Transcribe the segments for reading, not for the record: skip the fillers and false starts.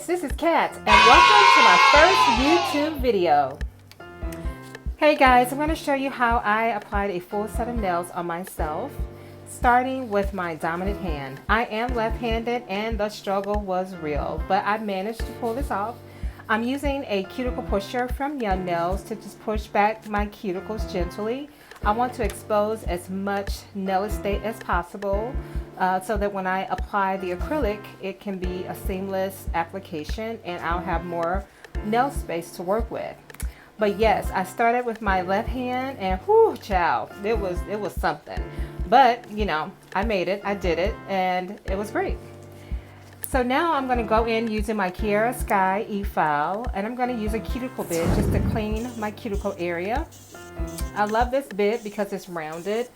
guys, this is Kat and welcome to my first YouTube video. Hey guys, I'm going to show you how I applied a full set of nails on myself, starting with my dominant hand. I am left-handed and the struggle was real, but I managed to pull this off. I'm using a cuticle pusher from Nailzz to just push back my cuticles gently. I want to expose as much nail estate as possible so that when I apply the acrylic, it can be a seamless application and I'll have more nail space to work with. But yes, I started with my left hand and whoo, child, it was something. But you know, I made it, I did it, and it was great. So now I'm going to go in using my Kiara Sky e-file, and I'm going to use a cuticle bit just to clean my cuticle area. I love this bit because it's rounded,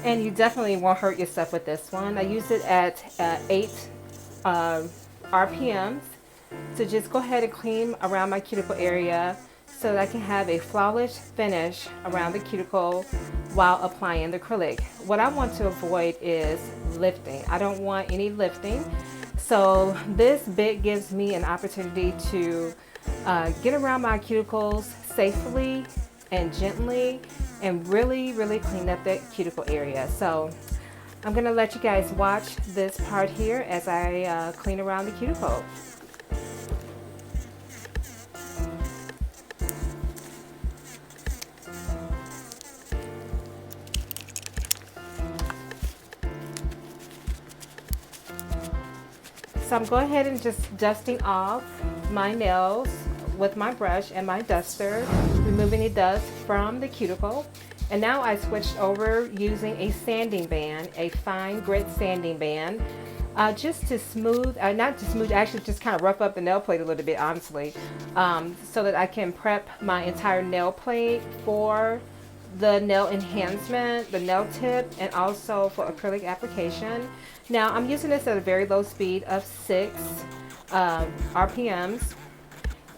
and you definitely won't hurt yourself with this one. I use it at 8 RPMs to just go ahead and clean around my cuticle area so that I can have a flawless finish around the cuticle while applying the acrylic. What I want to avoid is lifting. I don't want any lifting. So this bit gives me an opportunity to get around my cuticles safely and gently and really clean up that cuticle area. So I'm gonna let you guys watch this part here as I clean around the cuticle. So I'm going ahead and just dusting off my nails with my brush and my duster, removing the dust from the cuticle. And now I switched over using a sanding band, a fine grit sanding band, just to smooth, not to smooth, actually just kind of rough up the nail plate a little bit, honestly, so that I can prep my entire nail plate for the nail enhancement, the nail tip, and also for acrylic application. Now I'm using this at a very low speed of 6 RPMs,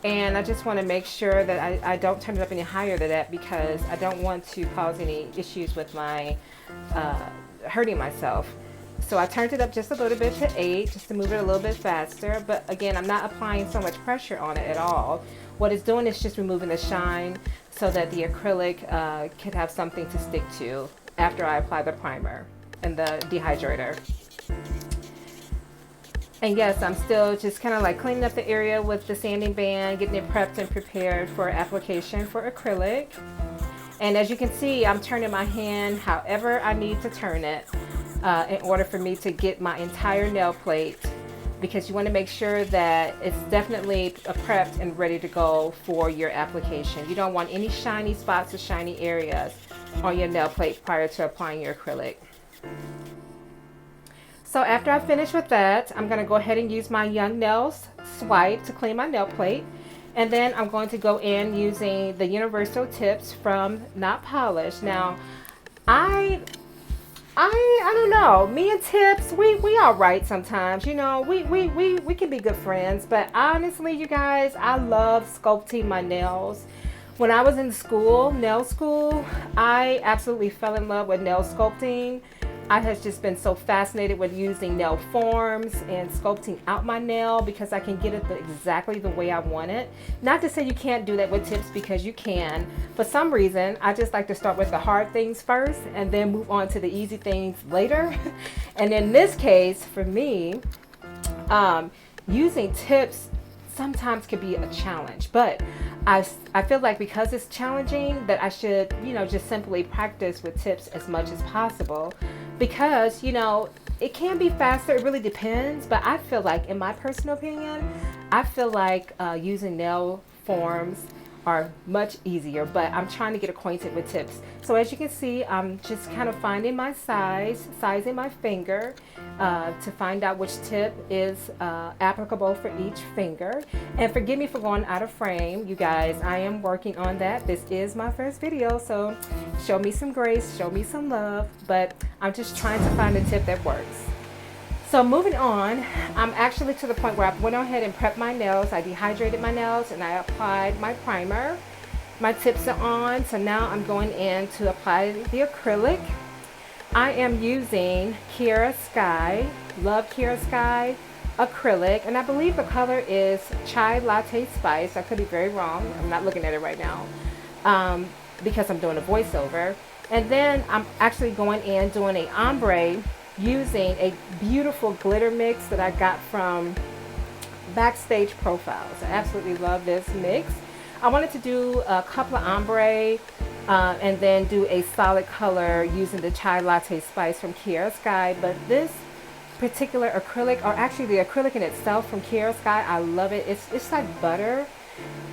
and I just want to make sure that I don't turn it up any higher than that because I don't want to cause any issues with my hurting myself. So I turned it up just a little bit to 8 just to move it a little bit faster, but again, I'm not applying so much pressure on it at all. What it's doing is just removing the shine so that the acrylic can have something to stick to after I apply the primer and the dehydrator. And yes, I'm still just kind of like cleaning up the area with the sanding band, getting it prepped and prepared for application for acrylic. And as you can see, I'm turning my hand however I need to turn it in order for me to get my entire nail plate, because you want to make sure that it's definitely prepped and ready to go for your application. You don't want any shiny spots or shiny areas on your nail plate prior to applying your acrylic. So after I finish with that, I'm going to go ahead and use my Young Nails swipe to clean my nail plate. And then I'm going to go in using the universal tips from Not Polished. Now, I don't know, me and tips, we all right sometimes, you know, we can be good friends, but honestly, you guys, I love sculpting my nails. When I was in school, nail school, I absolutely fell in love with nail sculpting. I have just been so fascinated with using nail forms and sculpting out my nail because I can get it exactly the way I want it. Not to say you can't do that with tips, because you can. For some reason, I just like to start with the hard things first and then move on to the easy things later. And in this case, for me, using tips sometimes can be a challenge, but I feel like because it's challenging that I should, you know, just simply practice with tips as much as possible, because, you know, it can be faster. It really depends, but I feel like, in my personal opinion, I feel like using nail forms are much easier, but I'm trying to get acquainted with tips. So as you can see, I'm just kind of finding my sizing my finger to find out which tip is applicable for each finger. And forgive me for going out of frame, you guys. I am working on that. This is my first video, so show me some grace, show me some love, but I'm just trying to find a tip that works. So moving on, I'm actually to the point where I went ahead and prepped my nails. I dehydrated my nails and I applied my primer. My tips are on, so now I'm going in to apply the acrylic. I am using Kiara Sky, love Kiara Sky, acrylic, and I believe the color is chai latte spice. I could be very wrong. I'm not looking at it right now because I'm doing a voiceover. And then I'm actually going in doing a ombre using a beautiful glitter mix that I got from Backstage Profiles. I absolutely love this mix. I wanted to do a couple of ombre and then do a solid color using the chai latte spice from Kiara Sky. But this particular acrylic, or actually the acrylic in itself from Kiara Sky, I love it. It's like butter.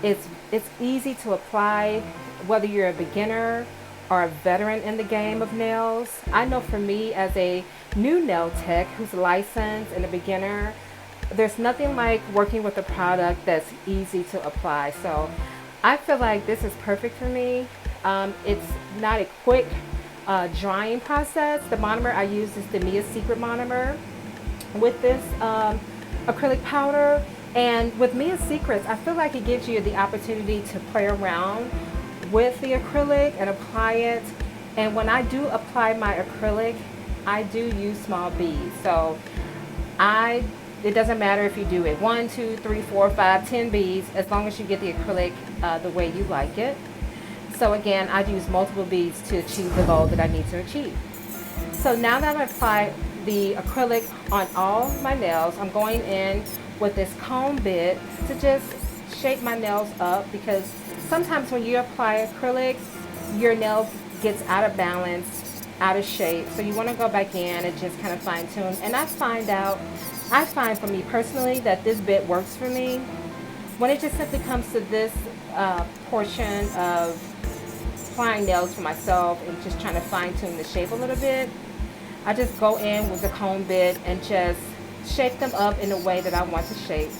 It's easy to apply whether you're a beginner or a veteran in the game of nails. I know for me as a new nail tech who's licensed and a beginner, there's nothing like working with a product that's easy to apply. So I feel like this is perfect for me. It's not a quick drying process. The monomer I use is the Mia's Secret monomer with this acrylic powder. And with Mia's Secrets, I feel like it gives you the opportunity to play around with the acrylic and apply it. And when I do apply my acrylic, I do use small beads. So it doesn't matter if you do it 1, 2, 3, 4, 5, 10 beads, as long as you get the acrylic the way you like it. So again, I use multiple beads to achieve the goal that I need to achieve. So now that I've applied the acrylic on all my nails, I'm going in with this comb bit to just shape my nails up, because sometimes when you apply acrylic, your nails gets out of balance, out of shape. So you want to go back in and just kind of fine tune. And I find for me personally that this bit works for me. When it just simply comes to this portion of applying nails for myself and just trying to fine tune the shape a little bit, I just go in with the comb bit and just shape them up in the way that I want to shape.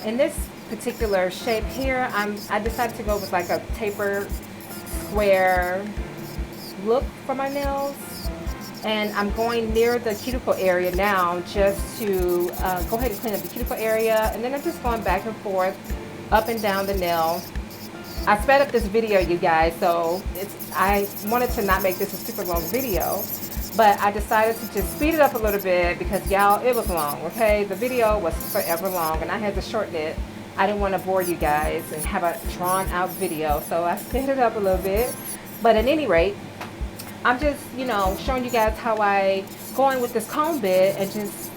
In this particular shape here, I decided to go with like a taper square look for my nails. And I'm going near the cuticle area now just to go ahead and clean up the cuticle area. And then I'm just going back and forth, up and down the nail. I sped up this video, you guys, so I wanted to not make this a super long video, but I decided to just speed it up a little bit because, y'all, it was long, okay? The video was forever long, and I had to shorten it. I didn't want to bore you guys and have a drawn-out video, so I sped it up a little bit. But at any rate, I'm just, showing you guys how I go in with this comb bit and just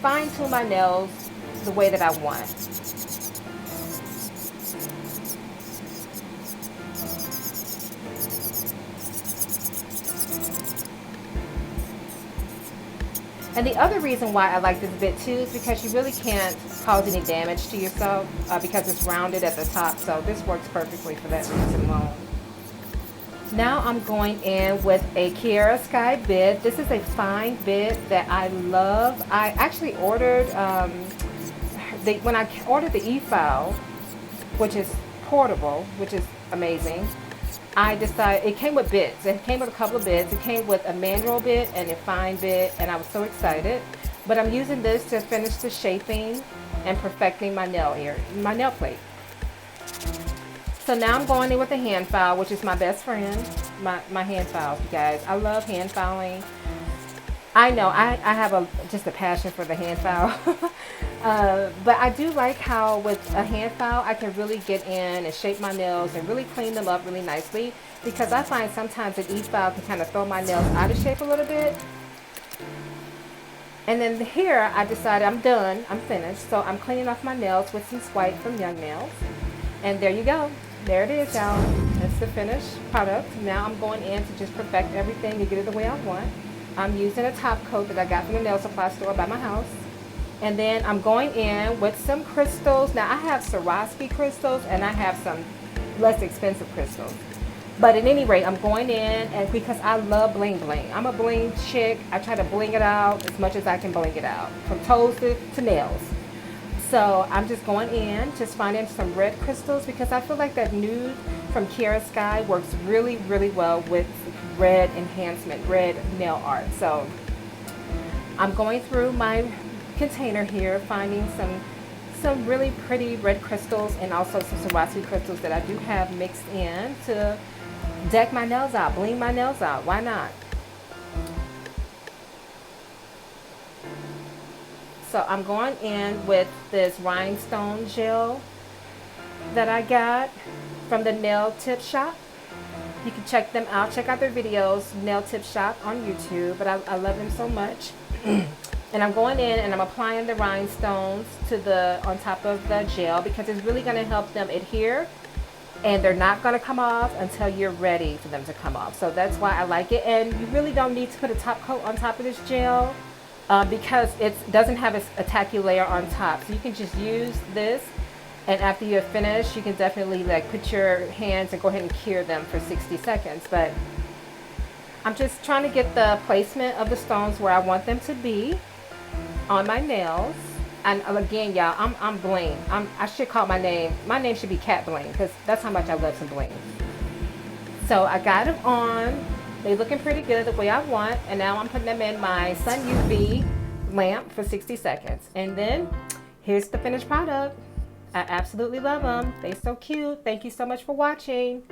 fine-tune my nails the way that I want. And the other reason why I like this bit too is because you really can't cause any damage to yourself because it's rounded at the top. So this works perfectly for that reason alone. Now I'm going in with a Kiara Sky bit. This is a fine bit that I love. I actually ordered, when I ordered the e-file, which is portable, which is amazing, I decided, it came with bits. It came with a couple of bits. It came with a manual bit and a fine bit, and I was so excited. But I'm using this to finish the shaping and perfecting my nail plate. So now I'm going in with a hand file, which is my best friend, my hand files, you guys. I love hand filing. I know I have just a passion for the hand file. But I do like how with a hand file I can really get in and shape my nails and really clean them up really nicely, because I find sometimes an e-file can kind of throw my nails out of shape a little bit. And then here I decided I'm done, I'm finished, so I'm cleaning off my nails with some Swipe from Young Nails. And there you go. There it is, y'all. That's the finished product. Now I'm going in to just perfect everything and get it the way I want. I'm using a top coat that I got from the nail supply store by my house. And then I'm going in with some crystals. Now I have Swarovski crystals and I have some less expensive crystals. But at any rate, I'm going in, and because I love bling bling. I'm a bling chick. I try to bling it out as much as I can bling it out, from toes to nails. So I'm just going in, just finding some red crystals, because I feel like that nude from Kiara Sky works really, really well with red enhancement, red nail art. So I'm going through my container here, finding some really pretty red crystals and also some Swarovski crystals that I do have mixed in to deck my nails out, bling my nails out. Why not? So I'm going in with this rhinestone gel that I got from the nail tip shop. You can check them out. Check out their videos, Nail Tip Shop on YouTube. But I love them so much. And I'm going in and I'm applying the rhinestones to on top of the gel because it's really going to help them adhere. And they're not going to come off until you're ready for them to come off. So that's why I like it. And you really don't need to put a top coat on top of this gel because it doesn't have a tacky layer on top. So you can just use this. And after you're finished, you can definitely like put your hands and go ahead and cure them for 60 seconds. But I'm just trying to get the placement of the stones where I want them to be on my nails. And again, y'all, I'm bling. I should call my name should be Cat Bling because that's how much I love some bling. So I got them on. They're looking pretty good the way I want. And now I'm putting them in my Sun UV lamp for 60 seconds. And then here's the finished product. I absolutely love them. They're so cute. Thank you so much for watching.